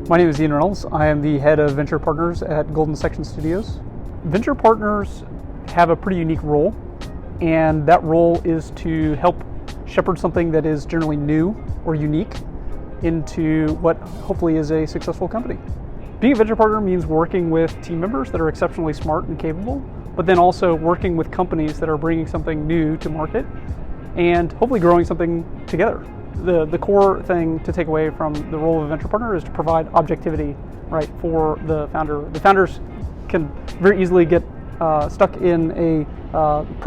My name is Ian Reynolds. I am the head of venture partners at Golden Section Studios. Venture partners have a pretty unique role, and that role is to help shepherd something that is generally new or unique into what hopefully is a successful company. Being a venture partner means working with team members that are exceptionally smart and capable, but then also working with companies that are bringing something new to market and hopefully growing something together. The core thing to take away from the role of a venture partner is to provide objectivity, right, for the founder. The founders can very easily get stuck in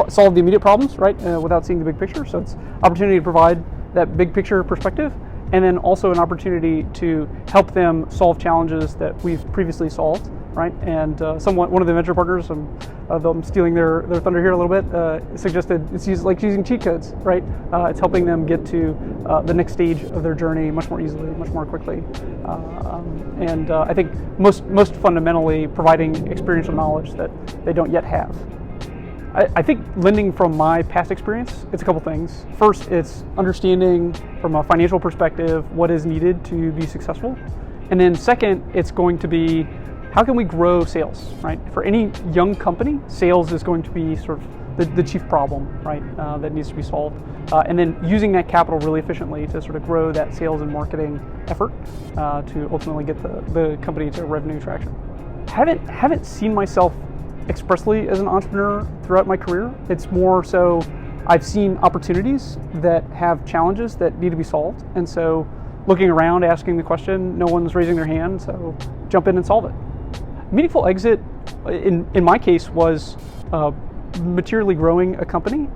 solve the immediate problems, right, without seeing the big picture. So it's opportunity to provide that big picture perspective, and then also an opportunity to help them solve challenges that we've previously solved, right? And one of the venture partners, I'm stealing their thunder here a little bit, suggested it's like using cheat codes, right? It's helping them get to the next stage of their journey much more easily, much more quickly. And I think most fundamentally providing experiential knowledge that they don't yet have. I think lending from my past experience, it's a couple things. First, it's understanding from a financial perspective what is needed to be successful. And then second, it's going to be how can we grow sales, right? For any young company, sales is going to be sort of the chief problem, right, that needs to be solved. And then using that capital really efficiently to sort of grow that sales and marketing effort to ultimately get the company to revenue traction. Haven't seen myself expressly as an entrepreneur throughout my career. It's more so I've seen opportunities that have challenges that need to be solved. And so looking around, asking the question, no one's raising their hand, so jump in and solve it. Meaningful exit, in my case, was materially growing a company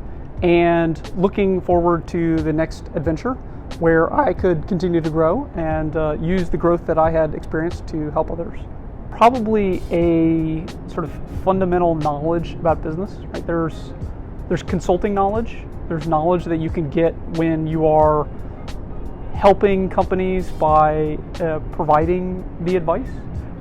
and looking forward to the next adventure where I could continue to grow and use the growth that I had experienced to help others. Probably a sort of fundamental knowledge about business, right? There's consulting knowledge. There's knowledge that you can get when you are helping companies by providing the advice.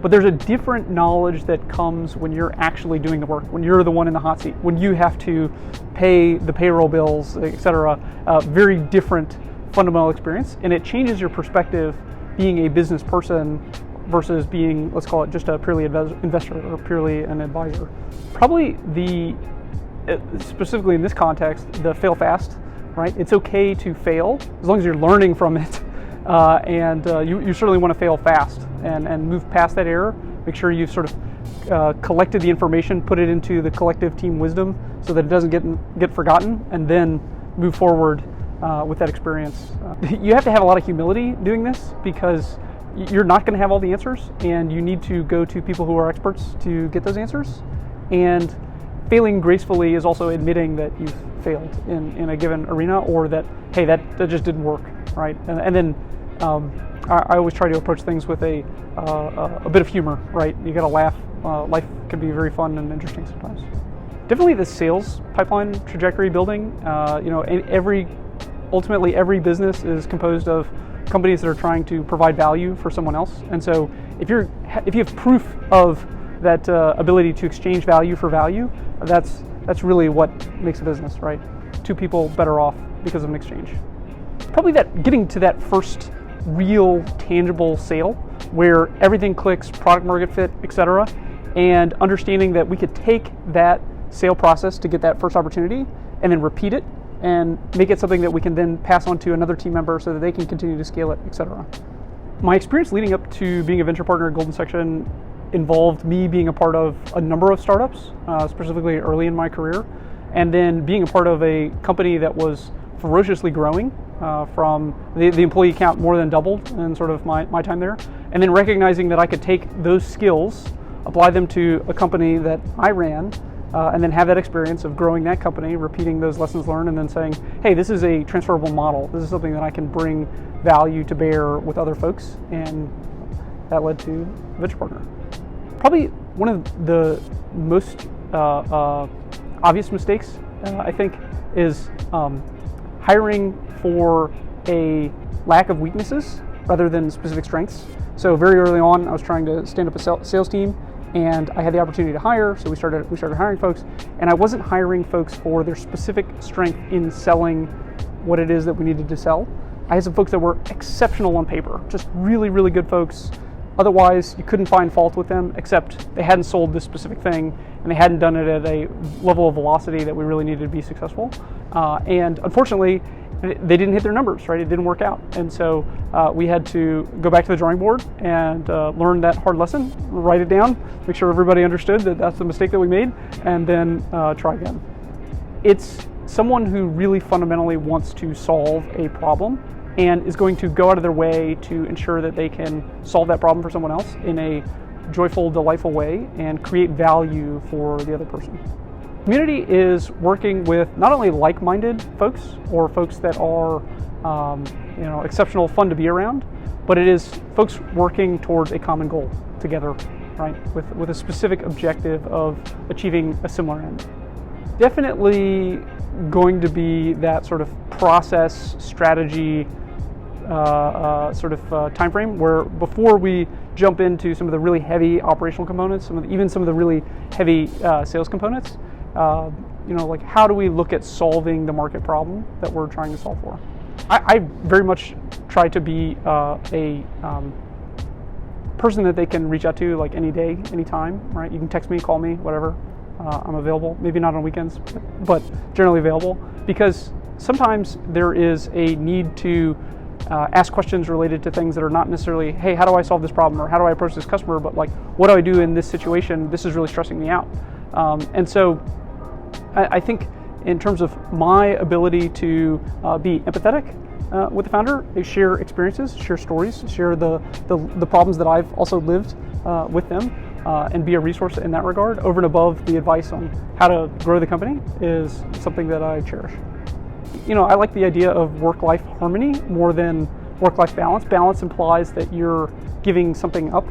But there's a different knowledge that comes when you're actually doing the work, when you're the one in the hot seat, when you have to pay the payroll bills, etc. Very different fundamental experience, and it changes your perspective being a business person versus being, let's call it, just a purely investor or purely an advisor. Probably specifically in this context, the fail fast, right? It's okay to fail as long as you're learning from it. And you certainly want to fail fast and move past that error. Make sure you've sort of collected the information, put it into the collective team wisdom so that it doesn't get forgotten, and then move forward with that experience. You have to have a lot of humility doing this because you're not going to have all the answers, and you need to go to people who are experts to get those answers. And failing gracefully is also admitting that you've failed in a given arena, or that, hey, that just didn't work, right? And then I always try to approach things with a bit of humor, right? You got to laugh. Life can be very fun and interesting sometimes. Definitely the sales pipeline trajectory building. Ultimately every business is composed of companies that are trying to provide value for someone else. And so if you have proof of that ability to exchange value for value, that's really what makes a business, right? Two people better off because of an exchange. Probably that getting to that first real tangible sale where everything clicks, product market fit, etc., and understanding that we could take that sale process to get that first opportunity and then repeat it and make it something that we can then pass on to another team member so that they can continue to scale it, etc. My experience leading up to being a venture partner at Golden Section involved me being a part of a number of startups, specifically early in my career, and then being a part of a company that was ferociously growing. From the employee count more than doubled in sort of my time there, and then recognizing that I could take those skills, apply them to a company that I ran, and then have that experience of growing that company, repeating those lessons learned, and then saying, hey, this is a transferable model. This is something that I can bring value to bear with other folks, and that led to Venture Partner. Probably one of the most obvious mistakes, I think, is hiring for a lack of weaknesses rather than specific strengths. So very early on, I was trying to stand up a sales team, and I had the opportunity to hire, so we started hiring folks, and I wasn't hiring folks for their specific strength in selling what it is that we needed to sell. I had some folks that were exceptional on paper, just really, really good folks, Otherwise, you couldn't find fault with them, except they hadn't sold this specific thing and they hadn't done it at a level of velocity that we really needed to be successful. And unfortunately, they didn't hit their numbers, right? It didn't work out. And so we had to go back to the drawing board and learn that hard lesson, write it down, make sure everybody understood that that's the mistake that we made, and then try again. It's someone who really fundamentally wants to solve a problem and is going to go out of their way to ensure that they can solve that problem for someone else in a joyful, delightful way and create value for the other person. Community is working with not only like-minded folks or folks that are exceptional, fun to be around, but it is folks working towards a common goal together, right? With a specific objective of achieving a similar end. Definitely going to be that sort of process, strategy, time frame where before we jump into some of the really heavy operational components, even some of the really heavy sales components, like how do we look at solving the market problem that we're trying to solve for? I very much try to be a person that they can reach out to like any day, anytime, right? You can text me, call me, whatever. I'm available, maybe not on weekends, but generally available, because sometimes there is a need to ask questions related to things that are not necessarily, hey, how do I solve this problem, or how do I approach this customer, but like, what do I do in this situation? This is really stressing me out. And so I think in terms of my ability to be empathetic with the founder, share experiences, share stories, share the problems that I've also lived with them, and be a resource in that regard, over and above the advice on how to grow the company, is something that I cherish. I like the idea of work-life harmony more than work-life balance. Balance implies that you're giving something up,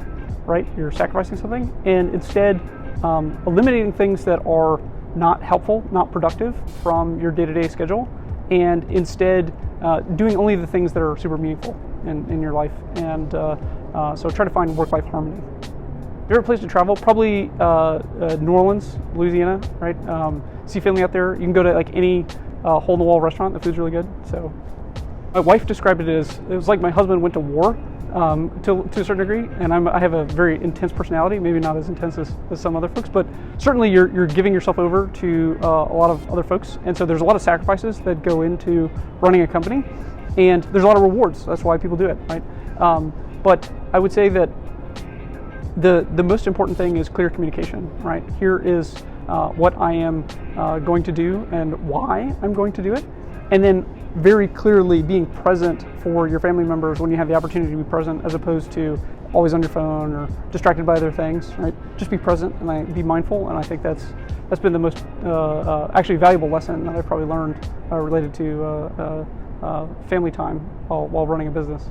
right? You're sacrificing something, and instead eliminating things that are not helpful, not productive from your day-to-day schedule, and instead doing only the things that are super meaningful in your life. And so try to find work-life harmony. Favorite place to travel? Probably New Orleans, Louisiana, right? See family out there. You can go to like any hole-in-the-wall restaurant. The food's really good. So my wife described it as, it was like my husband went to war to a certain degree, and I have a very intense personality, maybe not as intense as some other folks, but certainly you're giving yourself over to a lot of other folks, and so there's a lot of sacrifices that go into running a company, and there's a lot of rewards. That's why people do it, right? But I would say that the most important thing is clear communication, right? Here is what I am going to do and why I'm going to do it, and then very clearly being present for your family members when you have the opportunity to be present, as opposed to always on your phone or distracted by other things, right? Just be present and be mindful, and I think that's been the most actually valuable lesson that I've probably learned related to family time while running a business.